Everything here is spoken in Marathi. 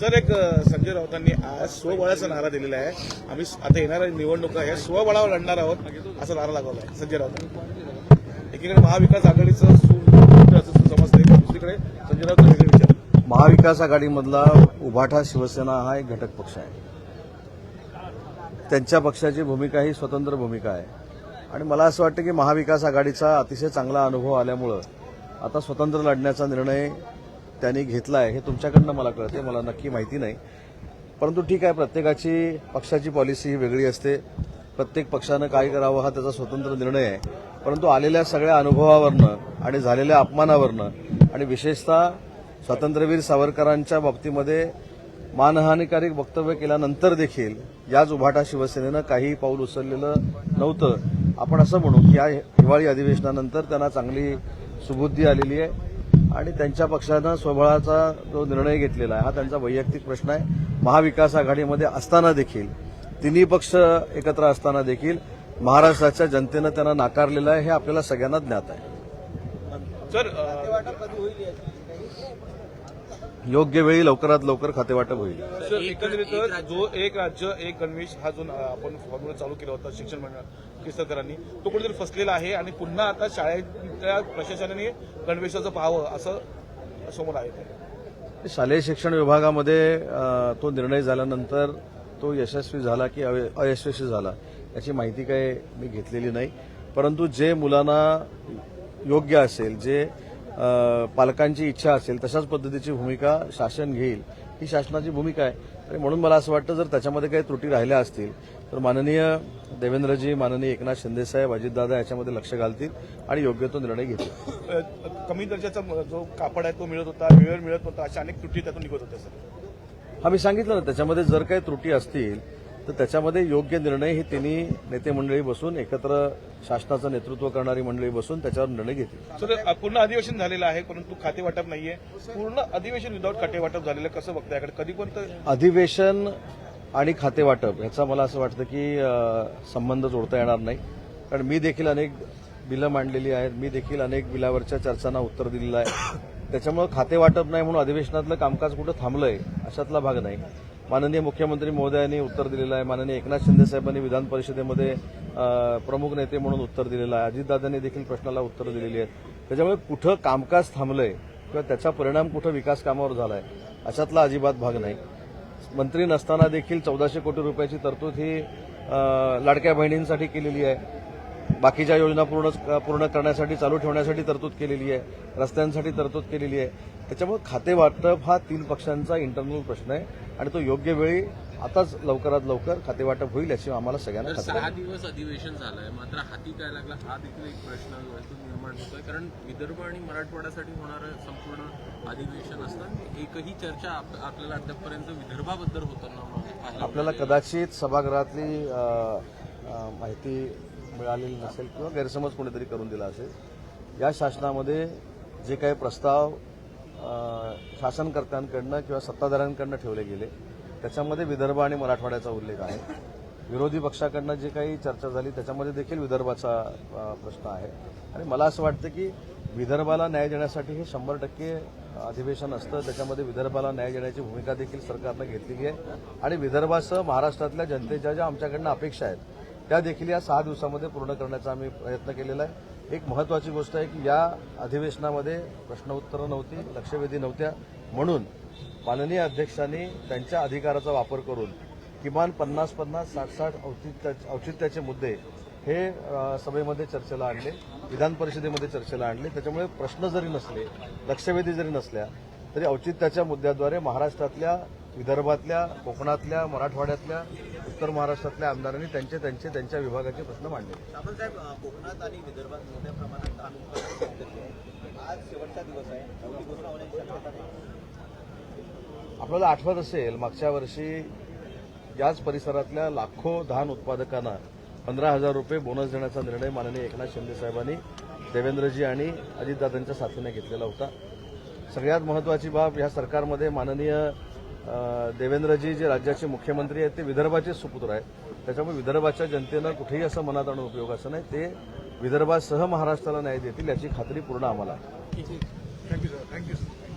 सर, एक संजय राऊतांनी आज स्वबळाचा नारा दिलेला आहे. आम्ही आता येणाऱ्या निवडणुका ह्या स्वबळावर लढणार आहोत असा नारा लागवला आहे संजय राऊतांनी. एकीकडे महाविकास आघाडीचं असं समजतंय, दुसरीकडे संजय राऊत वेगळे विचार. महाविकास आघाडीमधला उभाठा शिवसेना हा एक घटक पक्ष आहे. त्यांच्या पक्षाची भूमिका ही स्वतंत्र भूमिका आहे आणि मला असं वाटतं की महाविकास आघाडीचा अतिशय चांगला अनुभव आल्यामुळं आता स्वतंत्र लढण्याचा निर्णय त्यांनी घेतला आहे. हे तुमच्याकडनं मला कळते, मला नक्की माहिती नाही. परंतु ठीक आहे, प्रत्येकाची पक्षाची पॉलिसी ही वेगळी असते. प्रत्येक पक्षानं काय करावं हा त्याचा स्वतंत्र निर्णय आहे. परंतु आलेल्या सगळ्या अनुभवावरनं आणि झालेल्या अपमानावरनं आणि विशेषतः स्वातंत्र्यवीर सावरकरांच्या बाबतीमध्ये मानहानीकारक वक्तव्य केल्यानंतर देखील याच उभाटा शिवसेनेनं काही पाऊल उचललेलं नव्हतं. आपण असं म्हणू की या हिवाळी अधिवेशनानंतर त्यांना चांगली सुबुद्धी आलेली आहे आणि त्यांच्या पक्षानं स्वबळाचा जो निर्णय घेतलेला आहे हा त्यांचा वैयक्तिक प्रश्न आहे. महाविकास आघाडीमध्ये असताना देखील तिन्ही पक्ष एकत्र असताना देखील महाराष्ट्राच्या जनतेनं त्यांना नाकारलेलं आहे, हे आपल्याला सगळ्यांना ज्ञात आहे. सर, योग्य वेळी लवकरात लवकर खातेवाटप होईल. एकंदरीत जो एक राज्य एक गणवेश हा जो आपण फॉर्म्युला चालू केला होता शिक्षण मंडळ केसरकरांनी, तो कुठेतरी फसलेला आहे आणि पुन्हा आता शाळेच्या प्रशासनाने गणवेशाचं पाहावं असं समोर आहे. शालेय शिक्षण विभागामध्ये तो निर्णय झाल्यानंतर तो यशस्वी झाला की अयशस्वी झाला याची माहिती काय मी घेतलेली नाही. परंतु जे मुलांना योग्य असेल, जे पालकांची इच्छा असेल तशाच पद्धतीची भूमिका शासन घेईल ही शासनाची भूमिका आहे. आणि म्हणून मला असं वाटतं जर त्याच्यामध्ये काही त्रुटी राहिल्या असतील तर माननीय देवेंद्रजी, माननीय एकनाथ शिंदेसाहेब, अजितदादा याच्यामध्ये लक्ष घालतील आणि योग्य तो निर्णय घेतील. कमी दर्जाचा जो कापड आहे तो मिळत होता, वेळेवर मिळत होता, अशा अनेक त्रुटी त्यातून निघत होत्या. सर, हा मी सांगितलं ना, त्याच्यामध्ये जर काही त्रुटी असतील तर त्याच्यामध्ये योग्य निर्णय ही तिन्ही नेते मंडळी बसून एकत्र शासनाचं नेतृत्व करणारी मंडळी बसून त्याच्यावर निर्णय घेतील. सर, पूर्ण अधिवेशन झालेलं आहे परंतु खाते वाटप नाहीये. पूर्ण अधिवेशन विदाऊट खाते वाटप झालेलं कसं बघताय याकडे? कधी पण अधिवेशन आणि खाते वाटप ह्याचा मला असं वाटतं की संबंध जोडता येणार नाही. कारण मी देखील अनेक बिलं मांडलेली आहेत, मी देखील अनेक बिलावरच्या चर्चांना उत्तर दिलेलं आहे. त्याच्यामुळे खाते वाटप नाही म्हणून अधिवेशनातलं कामकाज कुठं थांबलंय अशातला भाग नाही. माननीय मुख्यमंत्री महोदयांनी उत्तर दिलेलं आहे, माननीय एकनाथ शिंदेसाहेबांनी विधान परिषदेमध्ये प्रमुख नेते म्हणून उत्तर दिलेलं आहे, अजितदादांनी देखील प्रश्नाला उत्तर दिलेली आहेत. त्याच्यामुळे कुठं कामकाज थांबलंय किंवा त्याचा परिणाम कुठं विकास कामावर झालाय अशातला अजिबात भाग नाही. मंत्री नसताना देखील 1400 कोटी रुपयाची तरतूद ही लाडक्या बहिणींसाठी केलेली आहे. बाकीच्या योजना पूर्ण करण्यासाठी, चालू ठेवण्यासाठी तरतूद केलेली आहे, रस्त्यांसाठी तरतूद केलेली आहे. त्याच्यामुळे खाते वाटप हा तीन पक्षांचा इंटरनल प्रश्न आहे आणि तो योग्य वेळी आताच लवकरात लवकर खाते वाटप होईल याची आम्हाला सगळ्यांना खात्री आहे. 6 दिवस अधिवेशन झालंय, मात्र हाती काय लागला हा देखील एक प्रश्न निर्माण होतोय. कारण विदर्भ आणि मराठवाड्यासाठी होणारं संपूर्ण अधिवेशन असतं, एकही चर्चा आपल्याला अद्यापपर्यंत विदर्भाबद्दल होताना आपल्याला कदाचित सभागृहातली माहिती मिळालेली नसेल किंवा गैरसमज कोणीतरी करून दिला असेल. या शासनामध्ये जे काही प्रस्ताव शासनकर्त्यांकडनं किंवा सत्ताधाऱ्यांकडनं ठेवले गेले त्याच्यामध्ये विदर्भ आणि मराठवाड्याचा उल्लेख आहे. विरोधी पक्षाकडनं जे काही चर्चा झाली त्याच्यामध्ये देखील विदर्भाचा प्रश्न आहे. आणि मला असं वाटतं की विदर्भाला न्याय देण्यासाठी हे 100% अधिवेशन असतं. त्याच्यामध्ये विदर्भाला न्याय देण्याची भूमिका देखील सरकारनं घेतलेली आहे आणि विदर्भासह महाराष्ट्रातल्या जनतेच्या ज्या आमच्याकडनं अपेक्षा आहेत त्या देखील या 6 दिवसामध्ये पूर्ण करण्याचा आम्ही प्रयत्न केलेला आहे. एक महत्वाची गोष्ट आहे की या अधिवेशनामध्ये प्रश्नोत्तरं नव्हती, लक्षवेधी नव्हत्या, म्हणून माननीय अध्यक्षांनी त्यांच्या अधिकाराचा वापर करून किमान 50-50, 60-60 औचित्याचे मुद्दे हे सभेमध्ये चर्चेला आणले, विधान परिषदेमध्ये चर्चेला आणले. त्याच्यामुळे प्रश्न जरी नसले, लक्षवेधी जरी नसल्या तरी औचित्याच्या मुद्द्याद्वारे महाराष्ट्रातल्या, विदर्भातल्या, कोकणातल्या, मराठवाड्यातल्या, उत्तर महाराष्ट्रातल्या आमदारांनी त्यांच्या विभागाचे प्रश्न मांडले. साहेब, कोकणात आणि विदर्भात मोठ्या प्रमाणात आज शेवटचा दिवस आहे, आपल्याला आठवत असेल मागच्या वर्षी याच परिसरातल्या लाखो धान उत्पादकांना 15,000 रुपये बोनस देण्याचा निर्णय माननीय एकनाथ शिंदेसाहेबांनी देवेंद्रजी आणि अजितदादांच्या साथीने घेतलेला होता. सगळ्यात महत्वाची बाब, या सरकारमध्ये माननीय देवेंद्रजी जे राज्याचे मुख्यमंत्री आहेत ते विदर्भाचे सुपुत्र आहेत. त्याच्यामुळे विदर्भाच्या जनतेनं कुठेही असं मनात आणून उपयोगाचं नाही. ते विदर्भासह महाराष्ट्राला न्याय देतील याची खात्री पूर्ण आम्हाला आहे. Thank you sir.